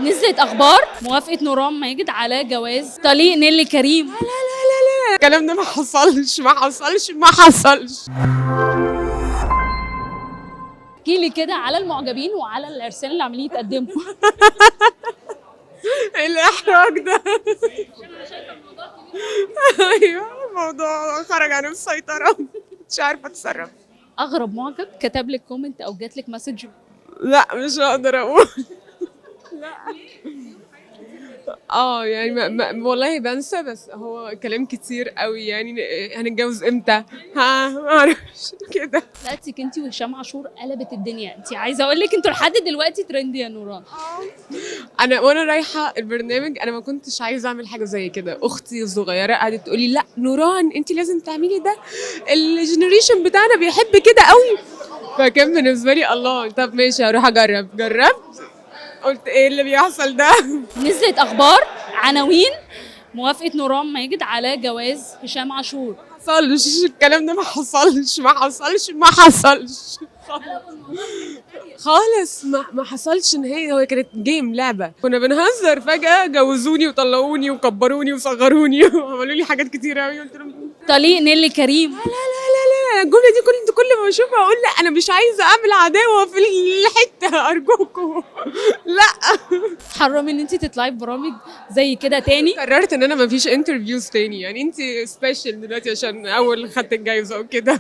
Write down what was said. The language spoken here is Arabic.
نزلت اخبار موافقه نوران ماجد على جواز طليق نيللي كريم. الكلام ده ما حصلش ما حصلش ما حصلش. احكي لي كده على المعجبين وعلى العرسان اللي عاملين يتقدموا. ايه الاحراج ده؟ ايوه الموضوع خرج عن السيطرة، مش عارفة اتصرف. اغرب معجب كتب لك كومنت او جات لك مسج؟ لا مش هقدر اقول. يعني والله بنسى، بس هو كلام كتير قوي يعني. هنتجوز امتى؟ ما اعرفش كده. دلوقتي انت وهشام عاشور قلبت الدنيا، انت عايزه اقول لك انتوا لحد دلوقتي ترند يا نوران. انا وانا رايحه البرنامج انا ما كنتش عايزه اعمل حاجه زي كده. اختي الصغيره قعدت تقولي لا نوران انت لازم تعملي ده، الجنريشن بتاعنا بيحب كده قوي. فكان بالنسبه لي الله، طب ماشي هروح اجرب. جربت، قلت ايه اللي بيحصل ده؟ نزلت اخبار عناوين موافقه نوران ماجد على جواز هشام عاشور. حصلش الكلام ده، ما حصلش ما حصلش ما حصلش خالص. ما حصلش نهائي. هو كانت جيم لعبه، كنا بنهزر، فجاه جوزوني وطلقوني وكبروني وصغروني وعملوا لي حاجات كتير قوي. قلت لهم طليق نيللي كريم. لا الجمله دي كل ما بشوفها اقول لا انا مش عايزه اعمل عداوه في الحته ارجوكم. لا حرام ان انت تطلعي في برامج زي كده تاني. قررت ان انا ما فيش انترفيوز تاني. يعني انت سبيشال دلوقتي عشان اول خدت الجايزه وكده.